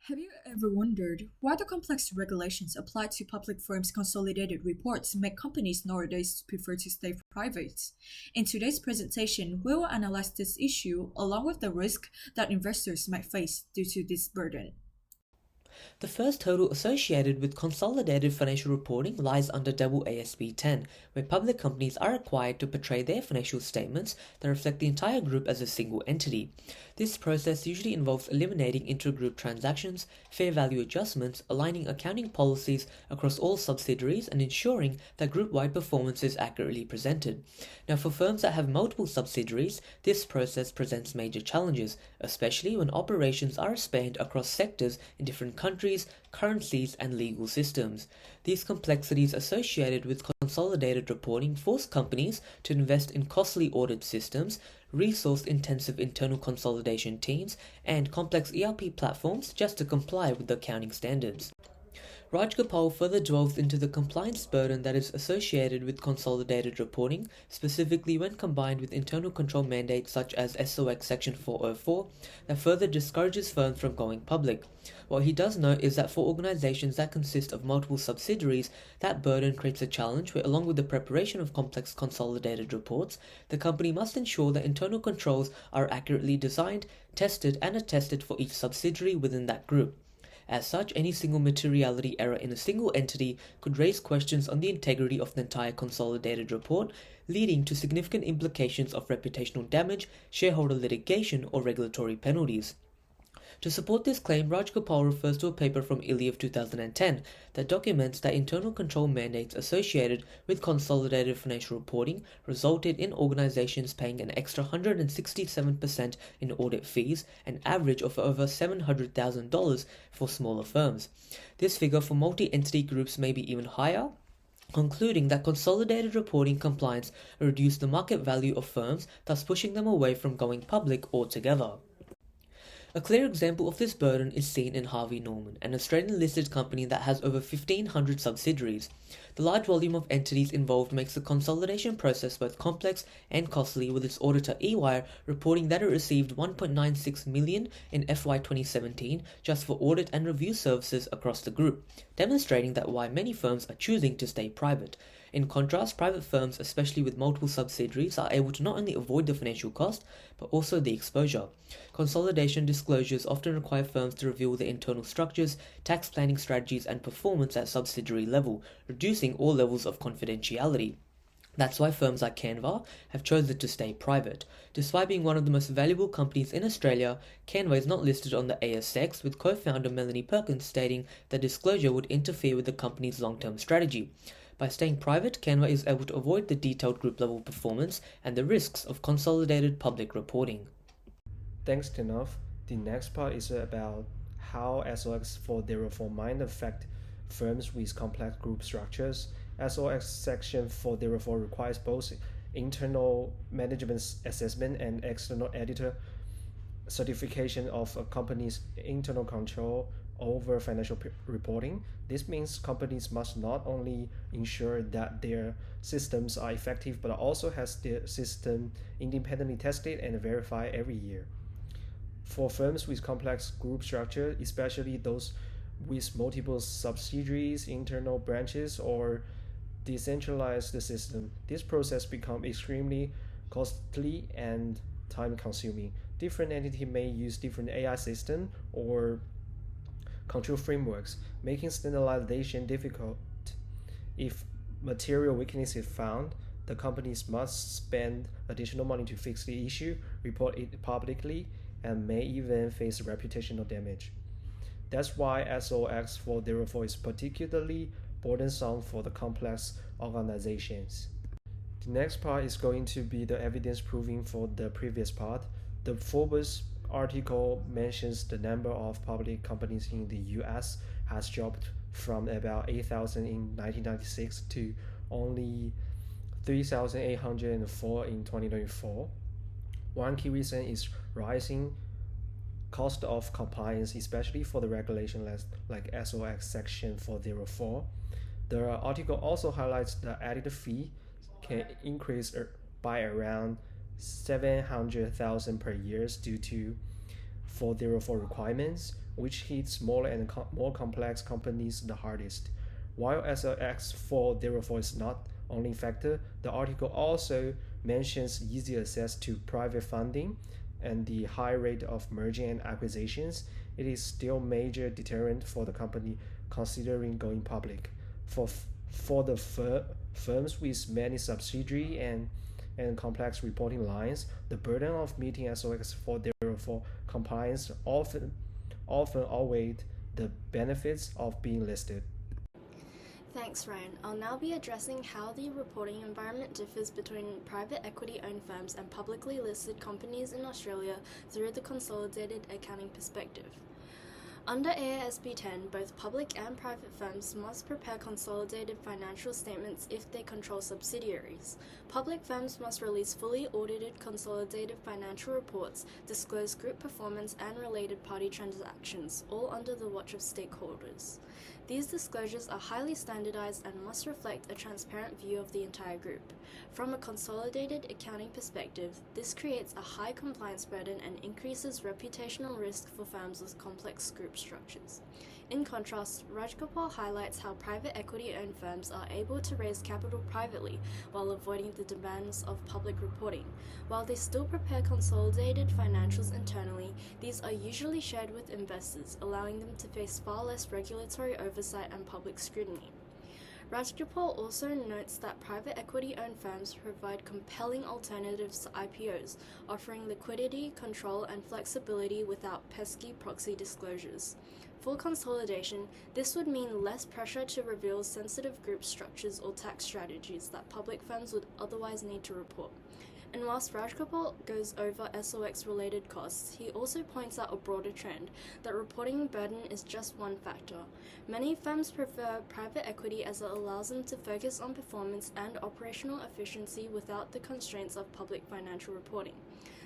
Have you ever wondered why the complex regulations applied to public firms' consolidated reports make companies nowadays prefer to stay private? In today's presentation, we will analyze this issue along with the risk that investors might face due to this burden. The first hurdle associated with consolidated financial reporting lies under AASB 10, where public companies are required to portray their financial statements that reflect the entire group as a single entity. This process usually involves eliminating inter-group transactions, fair value adjustments, aligning accounting policies across all subsidiaries, and ensuring that group-wide performance is accurately presented. Now, for firms that have multiple subsidiaries, this process presents major challenges, especially when operations are spanned across sectors in different countries, currencies, and legal systems. These complexities associated with consolidated reporting force companies to invest in costly audit systems, resource-intensive internal consolidation teams, and complex ERP platforms just to comply with the accounting standards. Raj Gopal further delves into the compliance burden that is associated with consolidated reporting, specifically when combined with internal control mandates such as SOX Section 404 that further discourages firms from going public. What he does note is that for organizations that consist of multiple subsidiaries, that burden creates a challenge where, along with the preparation of complex consolidated reports, the company must ensure that internal controls are accurately designed, tested, and attested for each subsidiary within that group. As such, any single materiality error in a single entity could raise questions on the integrity of the entire consolidated report, leading to significant implications of reputational damage, shareholder litigation, or regulatory penalties. To support this claim, Raj Gopal refers to a paper from ILI of 2010 that documents that internal control mandates associated with consolidated financial reporting resulted in organizations paying an extra 167% in audit fees, an average of over $700,000 for smaller firms. This figure for multi-entity groups may be even higher, concluding that consolidated reporting compliance reduced the market value of firms, thus pushing them away from going public altogether. A clear example of this burden is seen in Harvey Norman, an Australian-listed company that has over 1,500 subsidiaries. The large volume of entities involved makes the consolidation process both complex and costly, with its auditor EY reporting that it received $1.96 million in FY 2017 just for audit and review services across the group, demonstrating that why many firms are choosing to stay private. In contrast, private firms, especially with multiple subsidiaries, are able to not only avoid the financial cost, but also the exposure. Consolidation disclosures often require firms to reveal their internal structures, tax planning strategies, and performance at subsidiary level, reducing all levels of confidentiality. That's why firms like Canva have chosen to stay private. Despite being one of the most valuable companies in Australia, Canva is not listed on the ASX, with co-founder Melanie Perkins stating that disclosure would interfere with the company's long-term strategy. By staying private, Canva is able to avoid the detailed group-level performance and the risks of consolidated public reporting. Thanks, Tinov. The next part is about how SOX 404 might affect firms with complex group structures. SOX Section 404 requires both internal management assessment and external auditor certification of a company's internal control over financial reporting. This means companies must not only ensure that their systems are effective, but also has their system independently tested and verified every year. For firms with complex group structure, especially those with multiple subsidiaries, internal branches, or decentralized system, this process becomes extremely costly and time-consuming. Different entities may use different AI systems or control frameworks, making standardization difficult. If material weakness is found, the companies must spend additional money to fix the issue, report it publicly, and may even face reputational damage. That's why SOX 404 is particularly burdensome for the complex organizations. The next part is going to be the evidence proving for the previous part. The Forbes article mentions the number of public companies in the US has dropped from about 8,000 in 1996 to only 3,804 in 2024. One key reason is rising cost of compliance, especially for the regulation like SOX Section 404. The article also highlights the added fee can increase by around 700,000 per year due to 404 requirements, which hits smaller and more complex companies the hardest. While SLX404 is not only factor, the article also mentions easy access to private funding and the high rate of merging and acquisitions. It is still major deterrent for the company considering going public. For the firms with many subsidiary and complex reporting lines, the burden of meeting SOX 404 compliance often outweigh the benefits of being listed. Thanks, Ryan. I'll now be addressing how the reporting environment differs between private equity-owned firms and publicly listed companies in Australia through the consolidated accounting perspective. Under AASB 10, both public and private firms must prepare consolidated financial statements if they control subsidiaries. Public firms must release fully audited consolidated financial reports, disclose group performance and related party transactions, all under the watch of stakeholders. These disclosures are highly standardized and must reflect a transparent view of the entire group. From a consolidated accounting perspective, this creates a high compliance burden and increases reputational risk for firms with complex group structures. In contrast, Rajgopal highlights how private equity-owned firms are able to raise capital privately while avoiding the demands of public reporting. While they still prepare consolidated financials internally, these are usually shared with investors, allowing them to face far less regulatory oversight and public scrutiny. Rajgopal also notes that private equity-owned firms provide compelling alternatives to IPOs, offering liquidity, control, and flexibility without pesky proxy disclosures. For consolidation, this would mean less pressure to reveal sensitive group structures or tax strategies that public firms would otherwise need to report. And whilst Rajgopal goes over SOX-related costs, he also points out a broader trend, that reporting burden is just one factor. Many firms prefer private equity as it allows them to focus on performance and operational efficiency without the constraints of public financial reporting.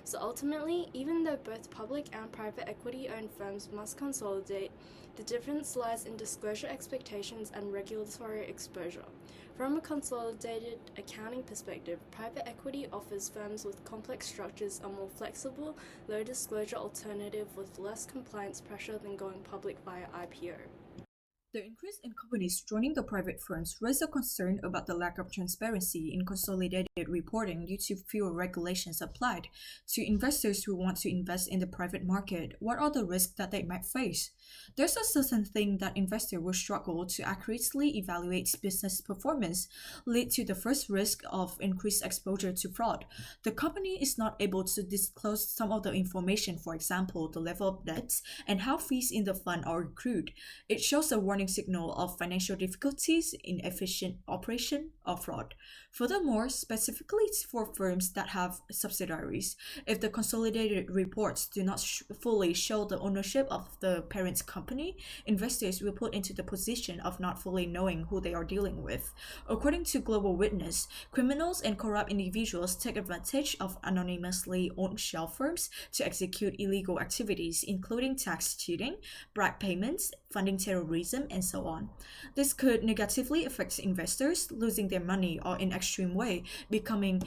So ultimately, even though both public and private equity-owned firms must consolidate, the difference lies in disclosure expectations and regulatory exposure. From a consolidated accounting perspective, private equity offers firms with complex structures a more flexible, low-disclosure alternative with less compliance pressure than going public via IPO. The increase in companies joining the private firms raised a concern about the lack of transparency in consolidated reporting due to fewer regulations applied. To investors who want to invest in the private market, what are the risks that they might face? There's a certain thing that investors will struggle to accurately evaluate business performance, lead to the first risk of increased exposure to fraud. The company is not able to disclose some of the information, for example, the level of debts and how fees in the fund are accrued. It shows a warning signal of financial difficulties, inefficient operation, or fraud. Furthermore, specifically for firms that have subsidiaries, if the consolidated reports do not fully show the ownership of the parent company, investors will put into the position of not fully knowing who they are dealing with. According to Global Witness, criminals and corrupt individuals take advantage of anonymously owned shell firms to execute illegal activities, including tax cheating, bribe payments, funding terrorism, and so on. This could negatively affect investors, losing their money, or in extreme way, becoming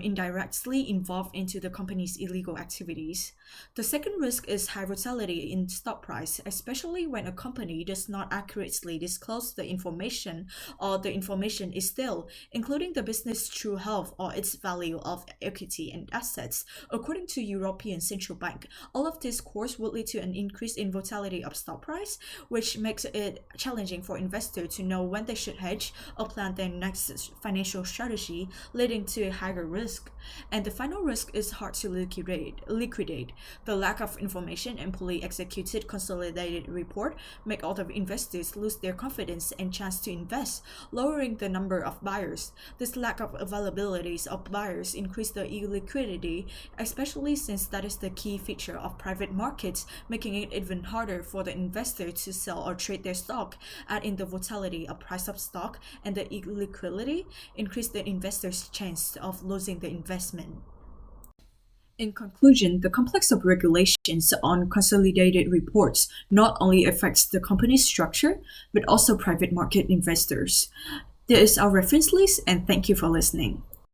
indirectly involved into the company's illegal activities. The second risk is high volatility in stock price, especially when a company does not accurately disclose the information or the information is stale, including the business true health or its value of equity and assets. According to European Central Bank, all of this course would lead to an increase in volatility of stock price, which makes it challenging for investors to know when they should hedge or plan their next financial strategy, leading to a higher risk. And the final risk is hard to liquidate. The lack of information and poorly executed consolidated report make other investors lose their confidence and chance to invest, lowering the number of buyers. This lack of availabilities of buyers increase the illiquidity, especially since that is the key feature of private markets, making it even harder for the investor to sell or trade their stock. Add in the volatility of price of stock and the illiquidity, increase the investor's chance of losing the investment. In conclusion, the complex of regulations on consolidated reports not only affects the company's structure, but also private market investors. This is our reference list, and thank you for listening.